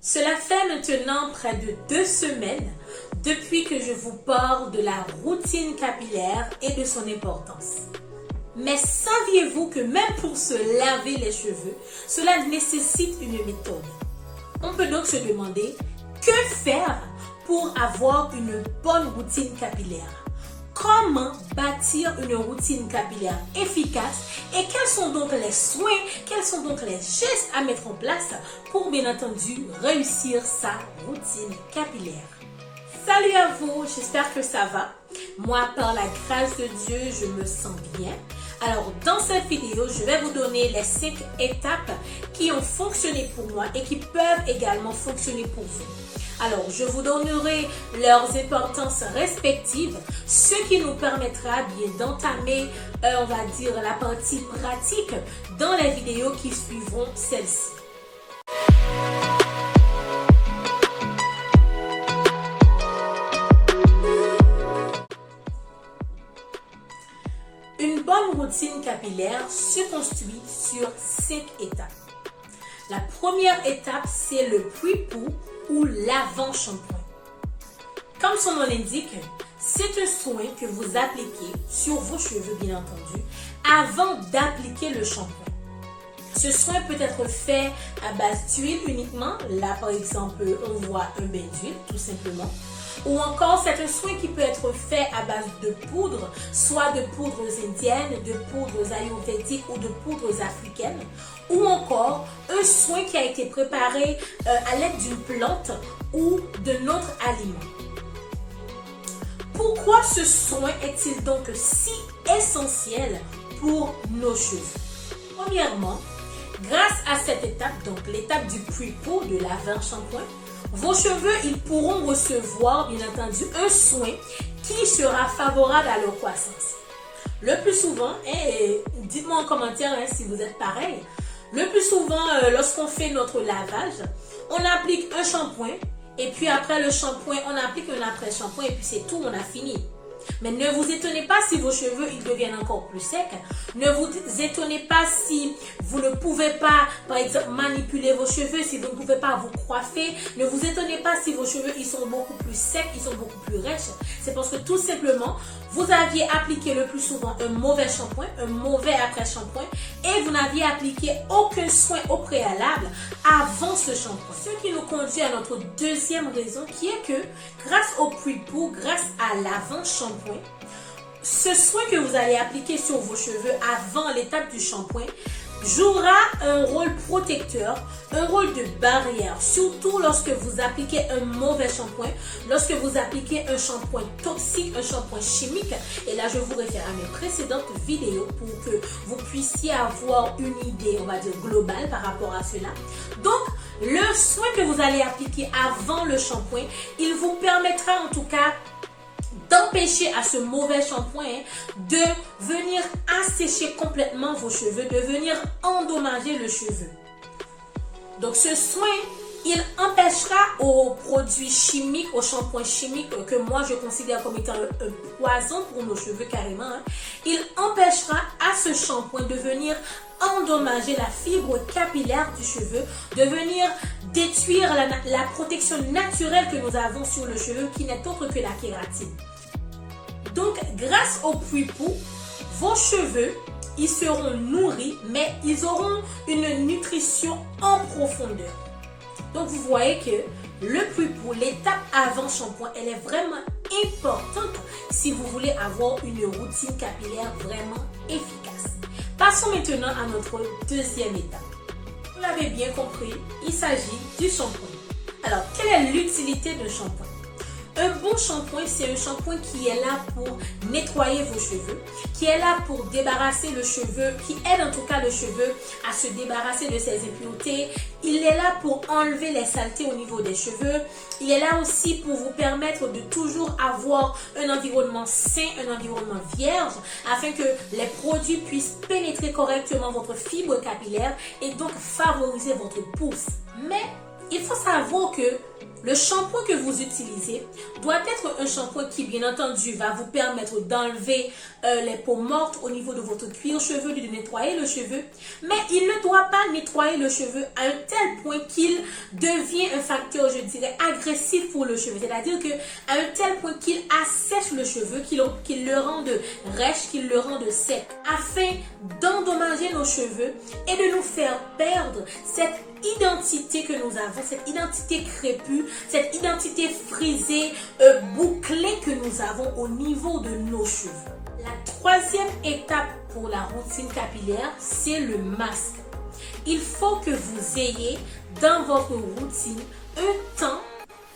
Cela fait maintenant près de 2 semaines depuis que je vous parle de la routine capillaire et de son importance. Mais saviez-vous que même pour se laver les cheveux, cela nécessite une méthode? On peut donc se demander que faire pour avoir une bonne routine capillaire? Comment bâtir une routine capillaire efficace et quels sont donc les soins, quels sont donc les gestes à mettre en place pour bien entendu réussir sa routine capillaire. Salut à vous, j'espère que ça va. Moi, par la grâce de Dieu, je me sens bien. Alors, dans cette vidéo, je vais vous donner les 5 étapes qui ont fonctionné pour moi et qui peuvent également fonctionner pour vous. Alors, je vous donnerai leurs importances respectives, ce qui nous permettra bien d'entamer, on va dire, la partie pratique dans les vidéos qui suivront celle-ci. Une bonne routine capillaire se construit sur 5 étapes. La première étape, c'est le pre-poo ou l'avant-shampoing. Comme son nom l'indique, c'est un soin que vous appliquez sur vos cheveux, bien entendu, avant d'appliquer le shampoing. Ce soin peut être fait à base d'huile uniquement. Là, par exemple, on voit un bain d'huile, tout simplement. Ou encore, c'est un soin qui peut être fait à base de poudre, soit de poudres indiennes, de poudres ayurvédiques ou de poudres africaines. Ou encore, un soin qui a été préparé à l'aide d'une plante ou de notre aliment. Pourquoi ce soin est-il donc si essentiel pour nos cheveux? Premièrement, grâce à cette étape, donc l'étape du pre-poo, de l'avant-shampoing, vos cheveux, ils pourront recevoir, bien entendu, un soin qui sera favorable à leur croissance. Le plus souvent, et dites-moi en commentaire si vous êtes pareil, le plus souvent, lorsqu'on fait notre lavage, on applique un shampoing et puis après le shampoing, on applique un après-shampoing et puis c'est tout, on a fini. Mais ne vous étonnez pas si vos cheveux ils deviennent encore plus secs. Ne vous étonnez pas si vous ne pouvez pas, par exemple, manipuler vos cheveux, si vous ne pouvez pas vous coiffer. Ne vous étonnez pas si vos cheveux ils sont beaucoup plus secs, ils sont beaucoup plus rêches. C'est parce que tout simplement, vous aviez appliqué le plus souvent un mauvais shampoing, un mauvais après-shampoing et vous n'aviez appliqué aucun soin au préalable avant ce shampoing. Ce qui nous conduit à notre deuxième raison qui est que grâce au pre-poo, grâce à l'avant-shampoing, ce soin que vous allez appliquer sur vos cheveux avant l'étape du shampoing jouera un rôle protecteur, un rôle de barrière, surtout lorsque vous appliquez un mauvais shampoing, lorsque vous appliquez un shampoing toxique, un shampoing chimique. Et là, je vous réfère à mes précédentes vidéos pour que vous puissiez avoir une idée, on va dire, globale par rapport à cela. Donc, le soin que vous allez appliquer avant le shampoing, il vous permettra en tout cas d'empêcher à ce mauvais shampoing de venir assécher complètement vos cheveux, de venir endommager le cheveu. Donc ce soin, il empêchera aux produits chimiques, aux shampoings chimiques que moi je considère comme étant un poison pour nos cheveux carrément. Il empêchera à ce shampoing de venir endommager la fibre capillaire du cheveu, de venir détruire la protection naturelle que nous avons sur le cheveu qui n'est autre que la kératine. Donc, grâce au pre-poo, vos cheveux, ils seront nourris, mais ils auront une nutrition en profondeur. Donc, vous voyez que le pre-poo, l'étape avant shampoing, elle est vraiment importante si vous voulez avoir une routine capillaire vraiment efficace. Passons maintenant à notre deuxième étape. Vous l'avez bien compris, il s'agit du shampoing. Alors, quelle est l'utilité d'un shampoing? Un bon shampoing, c'est un shampoing qui est là pour nettoyer vos cheveux, qui est là pour débarrasser le cheveu, qui aide en tout cas le cheveu à se débarrasser de ses impuretés. Il est là pour enlever les saletés au niveau des cheveux. Il est là aussi pour vous permettre de toujours avoir un environnement sain, un environnement vierge, afin que les produits puissent pénétrer correctement votre fibre capillaire et donc favoriser votre pousse. Mais il faut savoir que le shampoing que vous utilisez doit être un shampoing qui, bien entendu, va vous permettre d'enlever les peaux mortes au niveau de votre cuir chevelu, de nettoyer le cheveu. Mais il ne doit pas nettoyer le cheveu à un tel point qu'il devient un facteur, je dirais, agressif pour le cheveu. C'est-à-dire qu'à un tel point qu'il assèche le cheveu, qu'il le rende rêche, qu'il le rende sec, afin d'endommager nos cheveux et de nous faire perdre cette identité que nous avons, cette identité crépue, cette identité frisée, bouclée que nous avons au niveau de nos cheveux. La troisième étape pour la routine capillaire, c'est le masque. Il faut que vous ayez dans votre routine un temps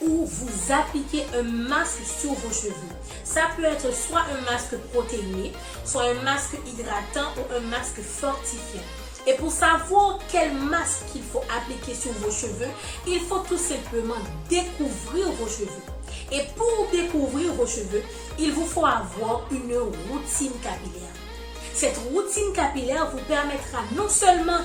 où vous appliquez un masque sur vos cheveux. Ça peut être soit un masque protéiné, soit un masque hydratant ou un masque fortifiant. Et pour savoir quel masque il faut appliquer sur vos cheveux, il faut tout simplement découvrir vos cheveux. Et pour découvrir vos cheveux, il vous faut avoir une routine capillaire. Cette routine capillaire vous permettra non seulement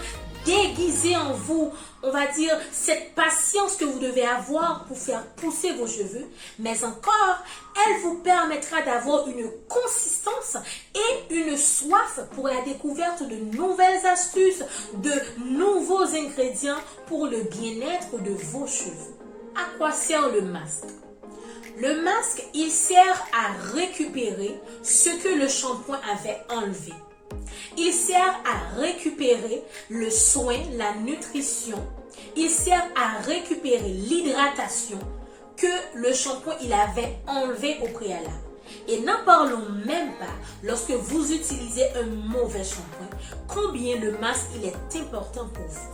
déguiser en vous, on va dire, cette patience que vous devez avoir pour faire pousser vos cheveux, mais encore, elle vous permettra d'avoir une consistance et une soif pour la découverte de nouvelles astuces, de nouveaux ingrédients pour le bien-être de vos cheveux. À quoi sert le masque? Le masque, il sert à récupérer ce que le shampoing avait enlevé. Il sert à récupérer le soin, la nutrition. Il sert à récupérer l'hydratation que le shampoing il avait enlevé au préalable. Et n'en parlons même pas lorsque vous utilisez un mauvais shampoing, combien le masque il est important pour vous.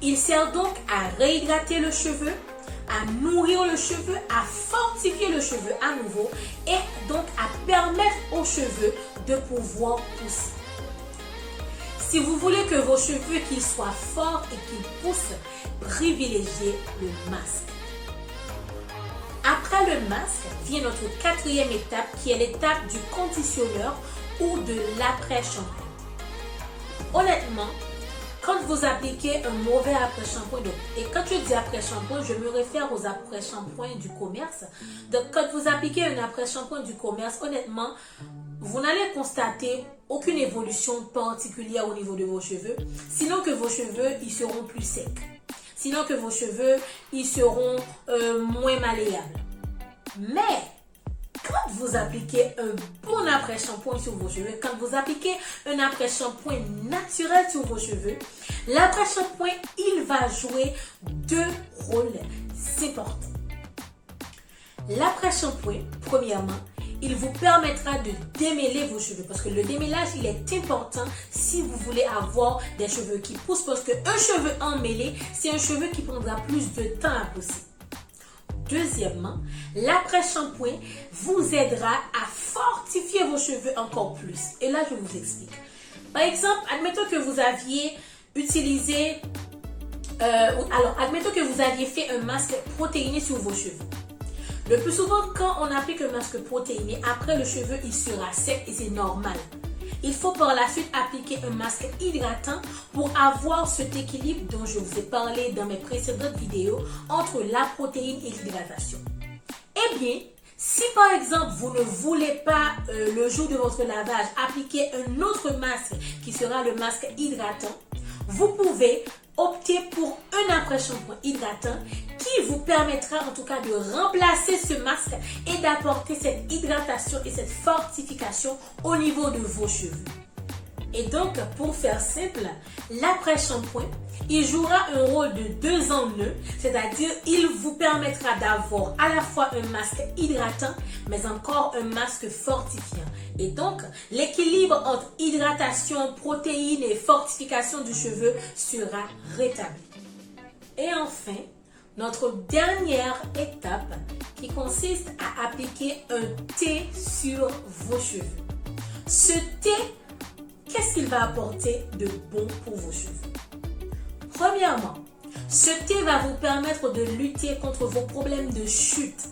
Il sert donc à réhydrater le cheveu, à nourrir le cheveu, à fortifier le cheveu à nouveau et donc à permettre aux cheveux de pouvoir pousser. Si vous voulez que vos cheveux qu'ils soient forts et qu'ils poussent, privilégiez le masque. Après le masque, vient notre quatrième étape qui est l'étape du conditionneur ou de l'après-shampoing. Honnêtement, quand vous appliquez un mauvais après-shampoing, et quand je dis après-shampoing, je me réfère aux après-shampoings du commerce. Donc, quand vous appliquez un après-shampoing du commerce, honnêtement, vous n'allez constater aucune évolution particulière au niveau de vos cheveux, sinon que vos cheveux, ils seront plus secs. Sinon que vos cheveux, ils seront moins malléables. Mais, quand vous appliquez un bon après-shampoing sur vos cheveux, quand vous appliquez un après-shampoing naturel sur vos cheveux, l'après-shampoing, il va jouer deux rôles importants. L'après-shampoing, premièrement, il vous permettra de démêler vos cheveux parce que le démêlage, il est important si vous voulez avoir des cheveux qui poussent parce qu'un cheveu emmêlé, c'est un cheveu qui prendra plus de temps à pousser. Deuxièmement, l'après-shampoing vous aidera à fortifier vos cheveux encore plus. Et là, je vous explique. Par exemple, admettons que vous aviez utilisé, admettons que vous aviez fait un masque protéiné sur vos cheveux. Le plus souvent, quand on applique un masque protéiné, après le cheveu, il sera sec et c'est normal. Il faut par la suite appliquer un masque hydratant pour avoir cet équilibre dont je vous ai parlé dans mes précédentes vidéos entre la protéine et l'hydratation. Eh bien, si par exemple vous ne voulez pas le jour de votre lavage appliquer un autre masque qui sera le masque hydratant, vous pouvez opter pour un après-shampoing hydratant qui vous permettra en tout cas de remplacer ce masque et d'apporter cette hydratation et cette fortification au niveau de vos cheveux. Et donc, pour faire simple, l'après-shampoing, il jouera un rôle de 2 en 1, c'est-à-dire il vous permettra d'avoir à la fois un masque hydratant, mais encore un masque fortifiant. Et donc, l'équilibre entre hydratation, protéines et fortification du cheveu sera rétabli. Et enfin, notre dernière étape qui consiste à appliquer un thé sur vos cheveux. Ce thé, qu'est-ce qu'il va apporter de bon pour vos cheveux? Premièrement, ce thé va vous permettre de lutter contre vos problèmes de chute.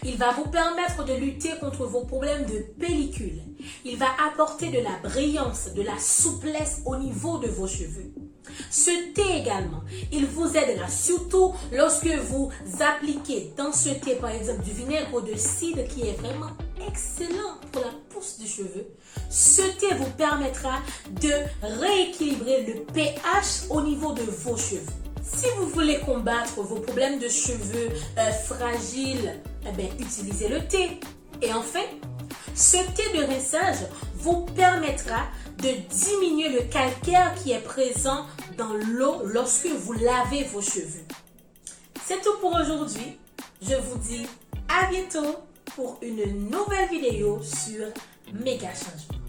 Il va vous permettre de lutter contre vos problèmes de pellicule. Il va apporter de la brillance, de la souplesse au niveau de vos cheveux. Ce thé également, il vous aidera surtout lorsque vous appliquez dans ce thé par exemple du vinaigre de cidre qui est vraiment excellent pour la pousse du cheveu. Ce thé vous permettra de rééquilibrer le pH au niveau de vos cheveux. Si vous voulez combattre vos problèmes de cheveux fragiles, utilisez le thé. Et enfin, ce thé de rinçage vous permettra de diminuer le calcaire qui est présent dans l'eau lorsque vous lavez vos cheveux. C'est tout pour aujourd'hui. Je vous dis à bientôt pour une nouvelle vidéo sur Méga Changement.